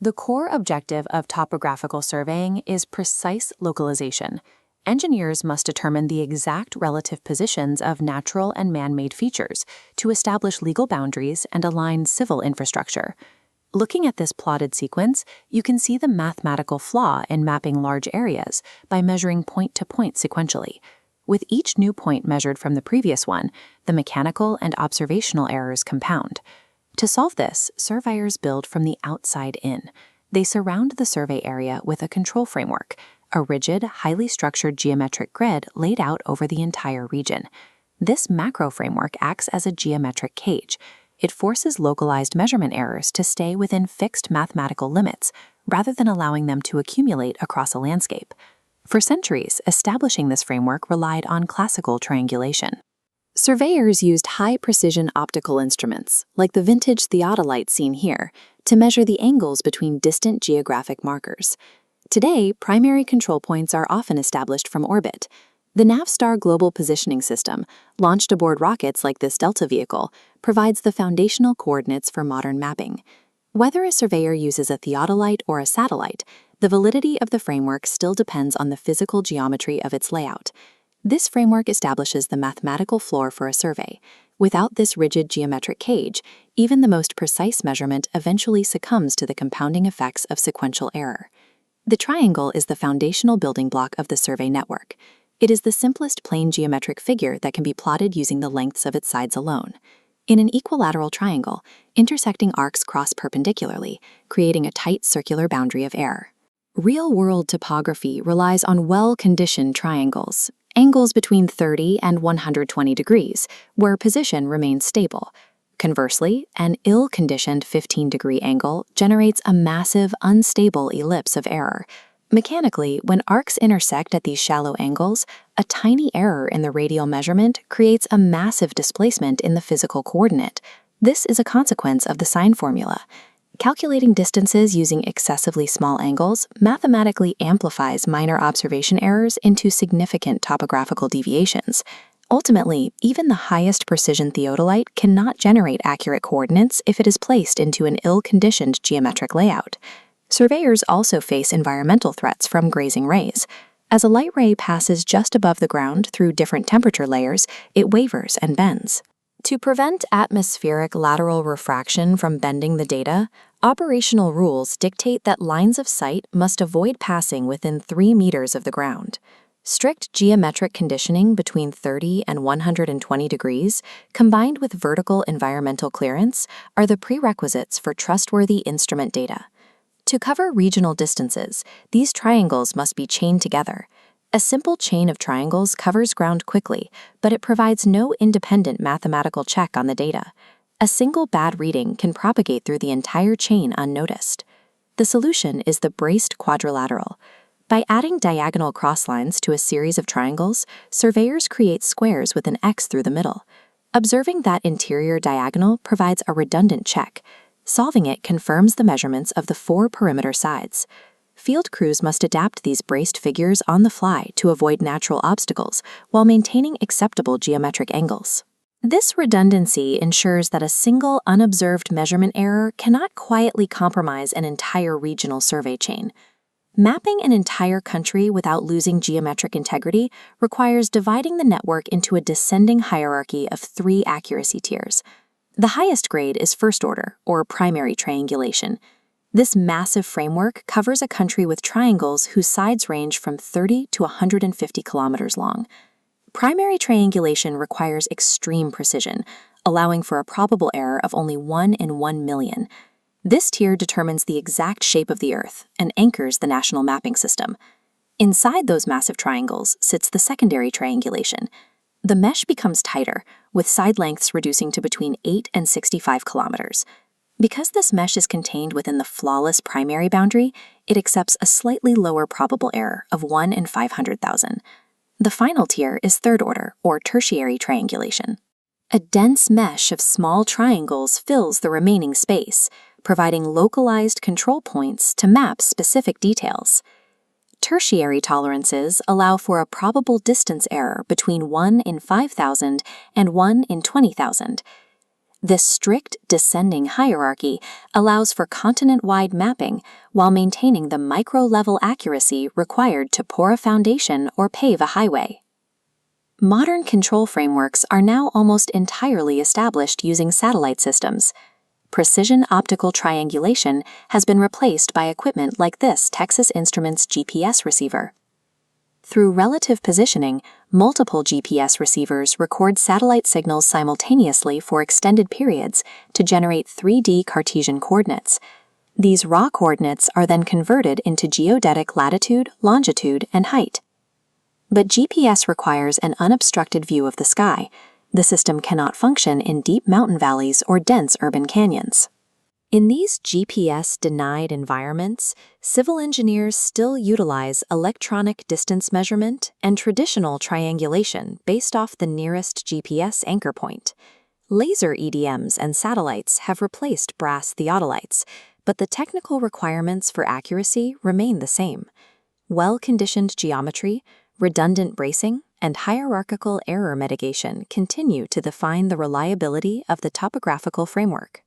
The core objective of topographical surveying is precise localization. Engineers must determine the exact relative positions of natural and man-made features to establish legal boundaries and align civil infrastructure. Looking at this plotted sequence, you can see the mathematical flaw in mapping large areas by measuring point-to-point sequentially. With each new point measured from the previous one, the mechanical and observational errors compound. To solve this, surveyors build from the outside in. They surround the survey area with a control framework, a rigid, highly structured geometric grid laid out over the entire region. This macro framework acts as a geometric cage. It forces localized measurement errors to stay within fixed mathematical limits, rather than allowing them to accumulate across a landscape. For centuries, establishing this framework relied on classical triangulation. Surveyors used high-precision optical instruments, like the vintage theodolite seen here, to measure the angles between distant geographic markers. Today, primary control points are often established from orbit. The Navstar Global Positioning System, launched aboard rockets like this Delta vehicle, provides the foundational coordinates for modern mapping. Whether a surveyor uses a theodolite or a satellite, the validity of the framework still depends on the physical geometry of its layout. This framework establishes the mathematical floor for a survey. Without this rigid geometric cage, even the most precise measurement eventually succumbs to the compounding effects of sequential error. The triangle is the foundational building block of the survey network. It is the simplest plane geometric figure that can be plotted using the lengths of its sides alone. In an equilateral triangle, intersecting arcs cross perpendicularly, creating a tight circular boundary of error. Real-world topography relies on well-conditioned triangles, angles between 30 and 120 degrees, where position remains stable. Conversely, an ill-conditioned 15-degree angle generates a massive, unstable ellipse of error. Mechanically, when arcs intersect at these shallow angles, a tiny error in the radial measurement creates a massive displacement in the physical coordinate. This is a consequence of the sine formula. Calculating distances using excessively small angles mathematically amplifies minor observation errors into significant topographical deviations. Ultimately, even the highest precision theodolite cannot generate accurate coordinates if it is placed into an ill-conditioned geometric layout. Surveyors also face environmental threats from grazing rays. As a light ray passes just above the ground through different temperature layers, it wavers and bends. To prevent atmospheric lateral refraction from bending the data, operational rules dictate that lines of sight must avoid passing within 3 meters of the ground. Strict geometric conditioning between 30 and 120 degrees, combined with vertical environmental clearance, are the prerequisites for trustworthy instrument data. To cover regional distances, these triangles must be chained together. A simple chain of triangles covers ground quickly, but it provides no independent mathematical check on the data. A single bad reading can propagate through the entire chain unnoticed. The solution is the braced quadrilateral. By adding diagonal crosslines to a series of triangles, surveyors create squares with an X through the middle. Observing that interior diagonal provides a redundant check. Solving it confirms the measurements of the 4 perimeter sides. Field crews must adapt these braced figures on the fly to avoid natural obstacles while maintaining acceptable geometric angles. This redundancy ensures that a single unobserved measurement error cannot quietly compromise an entire regional survey chain. Mapping an entire country without losing geometric integrity requires dividing the network into a descending hierarchy of 3 accuracy tiers. The highest grade is first order, or primary triangulation. This massive framework covers a country with triangles whose sides range from 30 to 150 kilometers long. Primary triangulation requires extreme precision, allowing for a probable error of only 1 in 1 million. This tier determines the exact shape of the Earth and anchors the national mapping system. Inside those massive triangles sits the secondary triangulation. The mesh becomes tighter, with side lengths reducing to between 8 and 65 kilometers. Because this mesh is contained within the flawless primary boundary, it accepts a slightly lower probable error of 1 in 500,000. The final tier is third order, or tertiary triangulation. A dense mesh of small triangles fills the remaining space, providing localized control points to map specific details. Tertiary tolerances allow for a probable distance error between 1 in 5,000 and 1 in 20,000. This strict descending hierarchy allows for continent-wide mapping while maintaining the micro-level accuracy required to pour a foundation or pave a highway. Modern control frameworks are now almost entirely established using satellite systems. Precision optical triangulation has been replaced by equipment like this Texas Instruments GPS receiver. Through relative positioning, multiple GPS receivers record satellite signals simultaneously for extended periods to generate 3D Cartesian coordinates. These raw coordinates are then converted into geodetic latitude, longitude, and height. But GPS requires an unobstructed view of the sky. The system cannot function in deep mountain valleys or dense urban canyons. In these GPS-denied environments, civil engineers still utilize electronic distance measurement and traditional triangulation based off the nearest GPS anchor point. Laser EDMs and satellites have replaced brass theodolites, but the technical requirements for accuracy remain the same. Well-conditioned geometry, redundant bracing, and hierarchical error mitigation continue to define the reliability of the topographical framework.